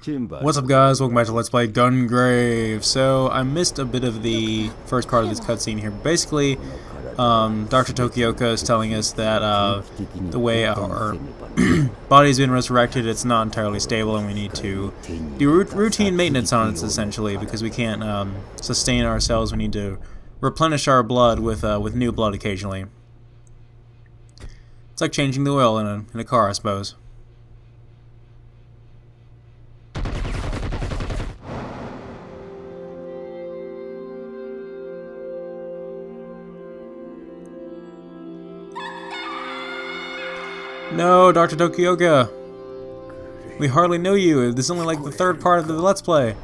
What's up, guys? Welcome back to Let's Play Gungrave. So, I missed a bit of the first part of this cutscene here. Basically, Dr. Tokioka is telling us that the way our body's been resurrected, it's not entirely stable, and we need to do routine maintenance on it, essentially, because we can't sustain ourselves. We need to replenish our blood with new blood occasionally. It's like changing the oil in a car, I suppose. No, Dr. Tokioka! We hardly know you. This is only like the third part of the Let's Play.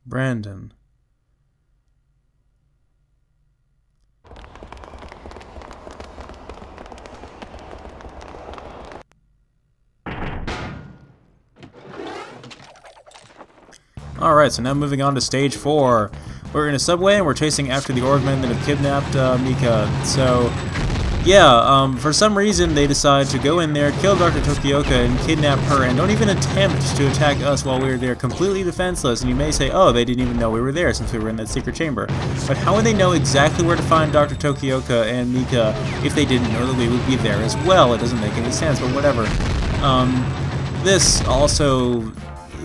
Brandon. Alright, so now moving on to stage 4. We're in a subway and we're chasing after the Orgmen that have kidnapped Mika. So, yeah, for some reason they decide to go in there, kill Dr. Tokioka, and kidnap her, and don't even attempt to attack us while we're there completely defenseless. And you may say, oh, they didn't even know we were there since we were in that secret chamber. But how would they know exactly where to find Dr. Tokioka and Mika if they didn't know that we would be there as well? It doesn't make any sense, but whatever.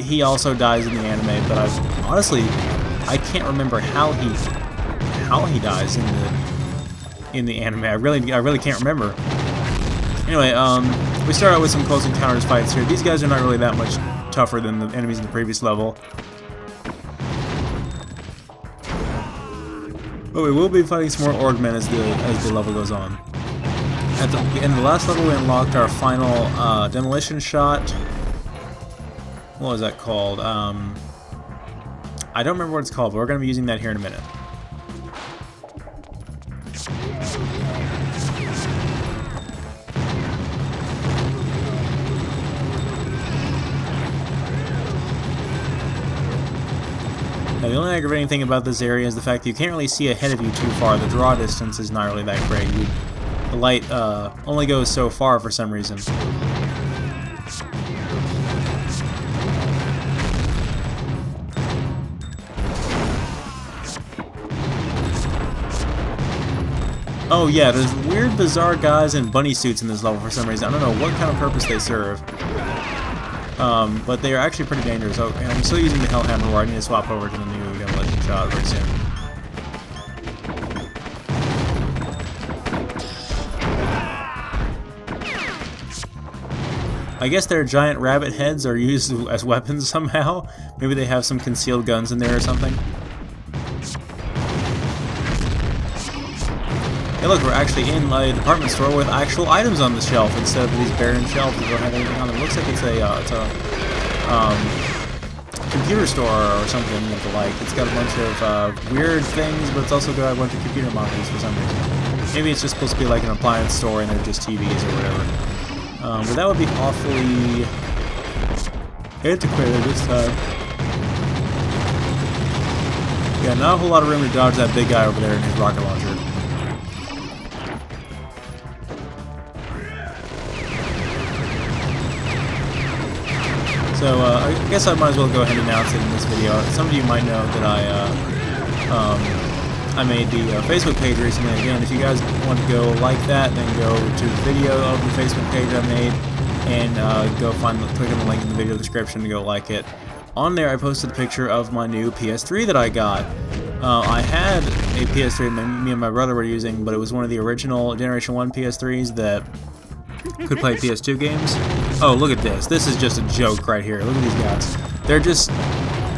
He also dies in the anime, but honestly, I can't remember how he dies in the anime. I really can't remember. Anyway, we start out with some close encounters fights here. These guys are not really that much tougher than the enemies in the previous level. But we will be fighting some more Orgmen as the level goes on. At the end of the last level, we unlocked our final demolition shot. What was that called? I don't remember what it's called, but we're going to be using that here in a minute. Now, the only aggravating thing about this area is the fact that you can't really see ahead of you too far. The draw distance is not really that great. The light only goes so far for some reason. Oh yeah, there's weird, bizarre guys in bunny suits in this level for some reason. I don't know what kind of purpose they serve. But they are actually pretty dangerous. Oh, and I'm still using the Hellhammer where I need to swap over to the new demolition shot very soon. I guess their giant rabbit heads are used as weapons somehow. Maybe they have some concealed guns in there or something. Hey look, we're actually in a department store with actual items on the shelf instead of these barren shelves that don't have anything on them. It looks like it's a computer store or something of the like. It's got a bunch of weird things, but it's also got a bunch of computer monitors for some reason. Maybe it's just supposed to be like an appliance store and they're just TVs or whatever. But that would be awfully antiquated this time. Yeah, not a whole lot of room to dodge that big guy over there in his rocket launcher. So, I guess I might as well go ahead and announce it in this video. Some of you might know that I made the Facebook page recently. Again, if you guys want to go like that, then go to the video of the Facebook page I made, and click on the link in the video description to go like it. On there, I posted a picture of my new PS3 that I got. I had a PS3 me and my brother were using, but it was one of the original Generation 1 PS3s that could play PS2 games. Oh, look at this. This is just a joke right here. Look at these guys. They're just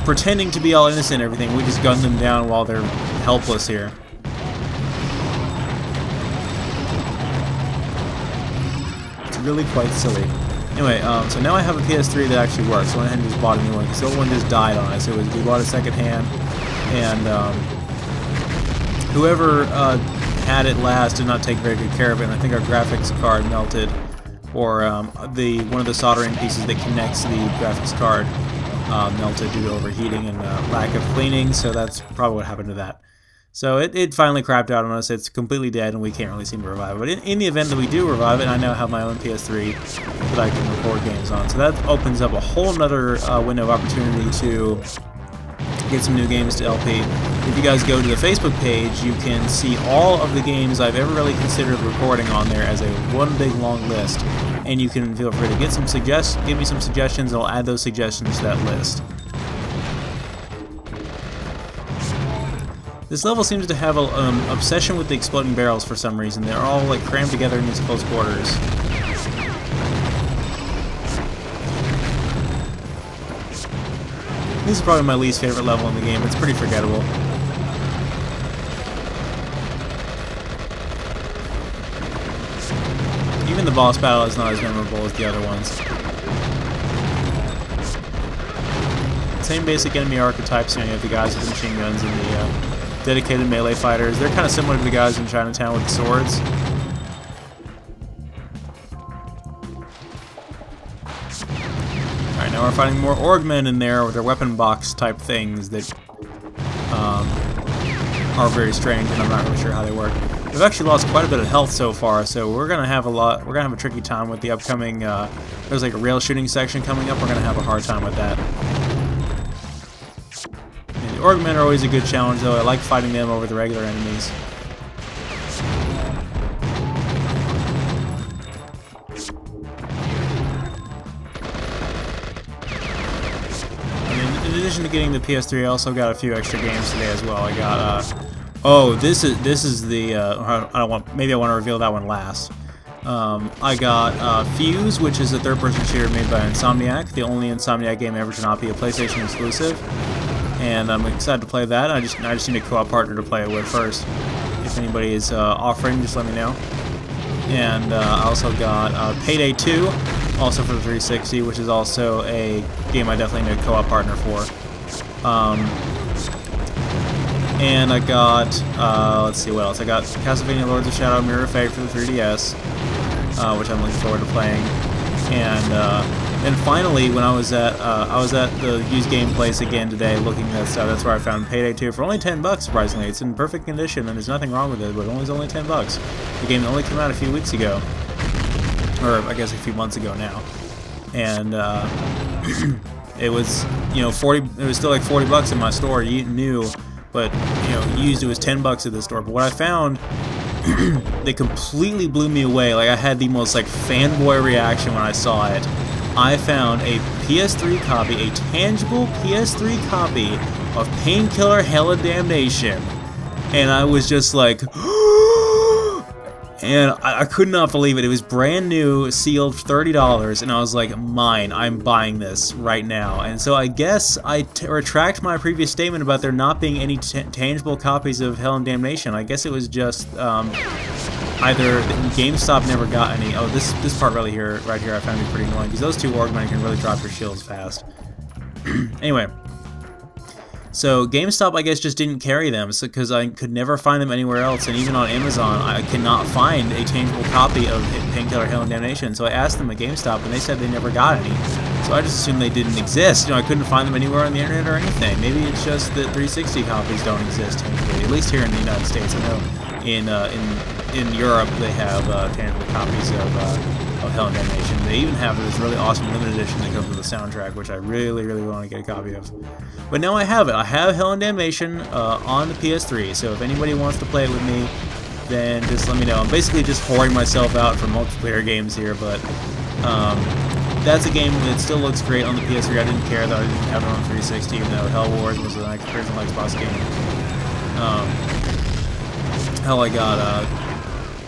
pretending to be all innocent and everything. We just gun them down while they're helpless here. It's really quite silly. Anyway, so now I have a PS3 that actually works. So I went ahead and just bought a new one because the old one just died on it. So we bought a second hand. and whoever had it last did not take very good care of it, and I think our graphics card melted, or one of the soldering pieces that connects the graphics card melted due to overheating and lack of cleaning, so that's probably what happened to that. So it finally crapped out on us. It's completely dead, and we can't really seem to revive it. But in the event that we do revive it, I now have my own PS3 that I can record games on. So that opens up a whole nother window of opportunity to get some new games to LP. If you guys go to the Facebook page, you can see all of the games I've ever really considered recording on there as a one big long list. And you can feel free to give me some suggestions, and I'll add those suggestions to that list. This level seems to have an obsession with the exploding barrels for some reason. They're all like crammed together in these close quarters. This is probably my least favorite level in the game. It's pretty forgettable. Even the boss battle is not as memorable as the other ones. Same basic enemy archetypes. You know, you have the guys with the machine guns and the dedicated melee fighters. They're kind of similar to the guys in Chinatown with the swords. Alright, now we're fighting more Orgmen in there with their weapon box type things that are very strange, and I'm not really sure how they work. We've actually lost quite a bit of health so far, so we're gonna have a tricky time with the upcoming there's like a rail shooting section coming up. We're gonna have a hard time with that. Orgmen are always a good challenge, though. I like fighting them over the regular enemies. And in addition to getting the PS3, I also got a few extra games today as well. I got oh, this is the maybe I want to reveal that one last. I got Fuse, which is a third-person shooter made by Insomniac, the only Insomniac game ever to not be a PlayStation exclusive. And I'm excited to play that. I just need a co-op partner to play it with first. If anybody is offering, just let me know. And I also got Payday 2, also for the 360, which is also a game I definitely need a co-op partner for. And I got, let's see what else. I got Castlevania Lords of Shadow Mirror Fate for the 3DS, which I'm looking forward to playing. And finally, when I was at the used game place again today, looking at stuff, that's where I found Payday 2 for only $10. Surprisingly, it's in perfect condition and there's nothing wrong with it, but it was only $10. The game only came out a few weeks ago, or I guess a few months ago now, and it was, you know, it was still like $40 in my store, new, but you know, used it was $10 at the store. But what I found, they completely blew me away. Like, I had the most like fanboy reaction when I saw it. I found a PS3 copy, a tangible PS3 copy of Painkiller Hell and Damnation, and I was just like, and I could not believe it. It was brand new, sealed, $30, and I was like, mine, I'm buying this right now. And so I guess I retract my previous statement about there not being any tangible copies of Hell and Damnation. I guess it was just either GameStop never got any. Oh, this part right here I found to be pretty annoying, because those two Orgmen can really drop your shields fast. Anyway, so GameStop, I guess, just didn't carry them, because I could never find them anywhere else, and even on Amazon, I cannot find a tangible copy of Painkiller Hell and Damnation. So I asked them at GameStop, and they said they never got any. So I just assumed they didn't exist. You know, I couldn't find them anywhere on the internet or anything. Maybe it's just that 360 copies don't exist tangibly, at least here in the United States. I know in Europe they have tangible copies of Hell and Damnation. They even have this really awesome limited edition that comes with the soundtrack, which I really, really want to get a copy of. But now I have it. I have Hell and Damnation on the PS3, so if anybody wants to play it with me, then just let me know. I'm basically just whoring myself out for multiplayer games here, but that's a game that still looks great on the PS3. I didn't care that I didn't have it on 360, even though Hell Wars was an original Xbox game. Hell, I got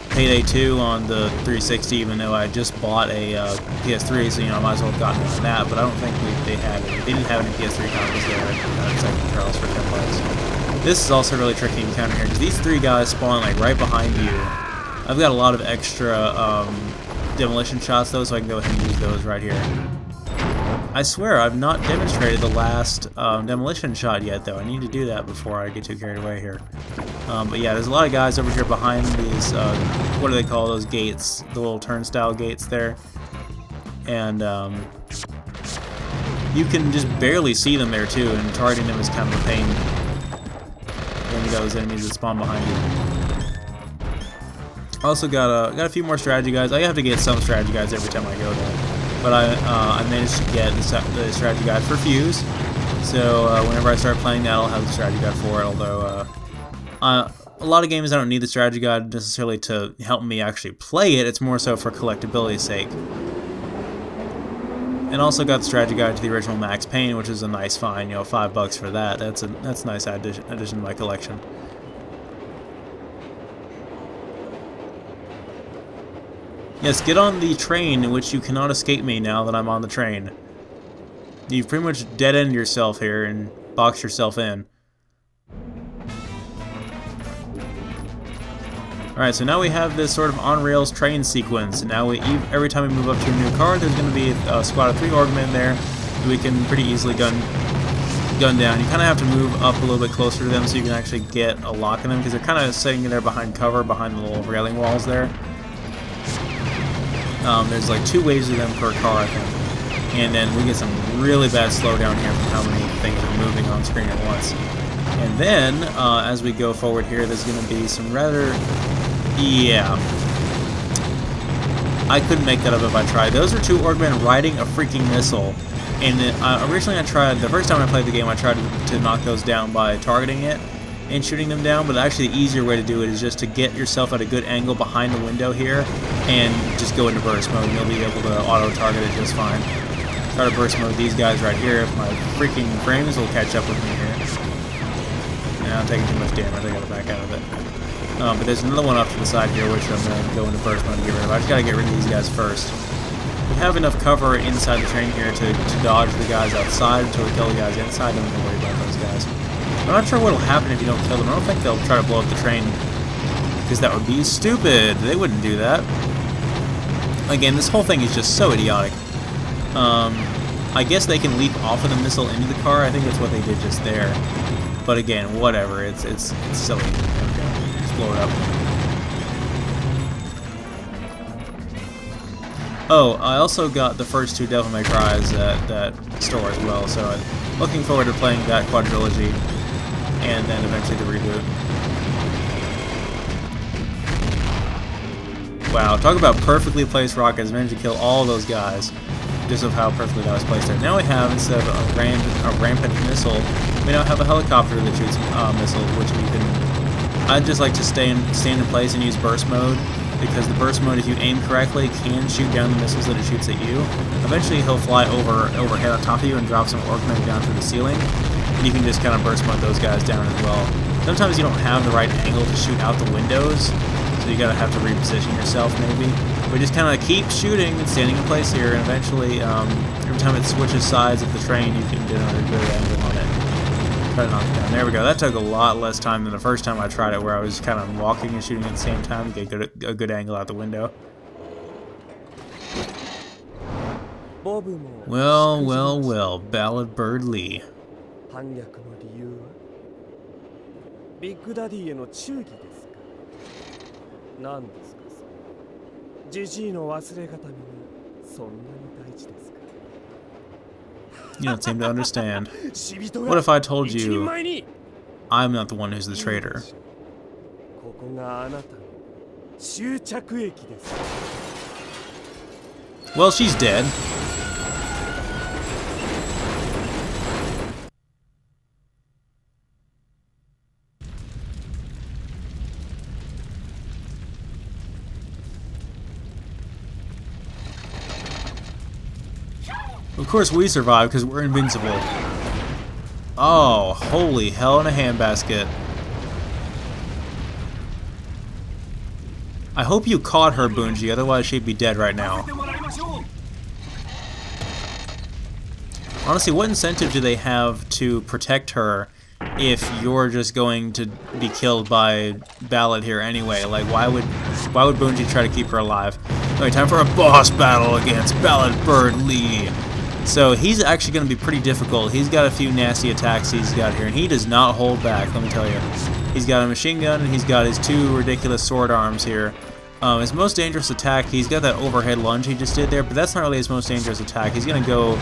Payday 2 on the 360, even though I just bought a PS3, so you know I might as well have gotten it on that. But I don't think they didn't have any PS3 copies there. It's like Charles for $10. This is also really tricky to encounter here, because these three guys spawn like right behind you. I've got a lot of extra demolition shots though, so I can go ahead and use those right here. I swear I've not demonstrated the last demolition shot yet, though. I need to do that before I get too carried away here. But yeah, there's a lot of guys over here behind these, what do they call those gates? The little turnstile gates there. And you can just barely see them there, too, and targeting them is kind of a pain. Then those enemies that spawn behind you. Also got a few more strategy guys. I have to get some strategy guides every time I go there. But I managed to get the strategy guide for Fuse, so whenever I start playing that, I'll have the strategy guide for it, although a lot of games I don't need the strategy guide necessarily to help me actually play it, it's more so for collectability's sake. And also got the strategy guide to the original Max Payne, which is a nice find, you know, $5 for that. That's a nice addition to my collection. Yes, get on the train in which you cannot escape me now that I'm on the train. You've pretty much dead-ended yourself here and boxed yourself in. Alright, so now we have this sort of on-rails train sequence. Now every time we move up to a new car, there's going to be a squad of 3 Orgmen there that we can pretty easily gun down. You kind of have to move up a little bit closer to them so you can actually get a lock on them, because they're kind of sitting there behind cover, behind the little railing walls there. There's like 2 waves of them per car, I think. And then we get some really bad slowdown here from how many things are moving on screen at once. And then, as we go forward here, there's going to be some rather... Yeah. I couldn't make that up if I tried. Those are 2 Orgmen riding a freaking missile. And originally the first time I played the game, I tried to knock those down by targeting it and shooting them down, but actually the easier way to do it is just to get yourself at a good angle behind the window here and just go into burst mode, and you'll be able to auto-target it just fine. Try to burst mode these guys right here if my freaking frames will catch up with me here. Now I'm taking too much damage, I gotta back out of it. But there's another one off to the side here which I'm gonna go into burst mode and get rid of. I just gotta get rid of these guys first. We have enough cover inside the train here to dodge the guys outside until we kill the guys inside, and we don't worry about those guys. I'm not sure what'll happen if you don't kill them. I don't think they'll try to blow up the train, because that would be stupid. They wouldn't do that. Again, this whole thing is just so idiotic. I guess they can leap off of the missile into the car. I think that's what they did just there. But again, whatever. It's silly. Okay, just blow it up. Oh, I also got the first 2 Devil May Cries at that store as well, so I'm looking forward to playing that quadrilogy. And then eventually the reboot. Wow, talk about perfectly placed rockets. Managed to kill all those guys just of how perfectly that was placed there. Now we have, instead of a rampant missile, we now have a helicopter that shoots missiles, which we can... I'd just like to stand in place and use burst mode, because the burst mode, if you aim correctly, can shoot down the missiles that it shoots at you. Eventually he'll fly overhead on top of you and drop some Orkmen down through the ceiling. You can just kind of burst mode those guys down as well. Sometimes you don't have the right angle to shoot out the windows, so you gotta have to reposition yourself maybe. We just kind of keep shooting and standing in place here, and eventually, every time it switches sides of the train, you can get another good angle on it. Try to knock it down. There we go. That took a lot less time than the first time I tried it, where I was kind of walking and shooting at the same time to get a good angle out the window. Well, well, well, Ballad-Bird Lee. 反逆の理由はビッグダディへの忠義ですか。何ですかそれ。ジジイの忘れがたみがそんなに大事ですか。You don't seem to understand. What if I told you I'm not the one who's the traitor? ここがあなたの終着駅です。 Well, she's dead. Of course we survive because we're invincible. Oh, holy hell in a handbasket. I hope you caught her, Bungie, otherwise she'd be dead right now. Honestly, what incentive do they have to protect her if you're just going to be killed by Ballad here anyway? Like, why would Bungie try to keep her alive? Alright, time for a boss battle against Ballad-Bird Lee. So he's actually going to be pretty difficult. He's got a few nasty attacks he's got here, and he does not hold back, let me tell you. He's got a machine gun, and he's got his 2 ridiculous sword arms here. His most dangerous attack, he's got that overhead lunge he just did there, but that's not really his most dangerous attack. He's going to go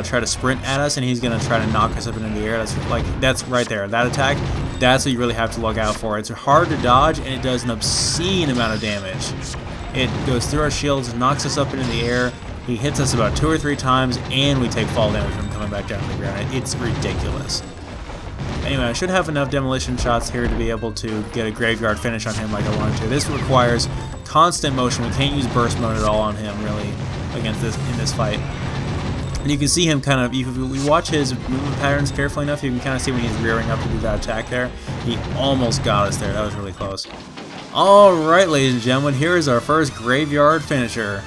try to sprint at us, and he's going to try to knock us up into the air. That's right there. That attack, that's what you really have to look out for. It's hard to dodge, and it does an obscene amount of damage. It goes through our shields, knocks us up into the air. He hits us about 2 or 3 times, and we take fall damage from coming back down to the ground. It's ridiculous. Anyway, I should have enough demolition shots here to be able to get a graveyard finish on him like I wanted to. This requires constant motion. We can't use burst mode at all on him, really, against in this fight. And you can see him kind of, if we watch his movement patterns carefully enough, you can kind of see when he's rearing up to do that attack there. He almost got us there. That was really close. Alright, ladies and gentlemen, here is our first graveyard finisher.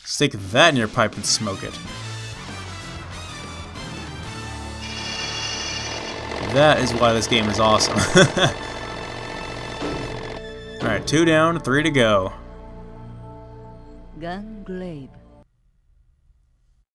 Stick that in your pipe and smoke it. That is why this game is awesome. Alright, 2 down, 3 to go. Gungrave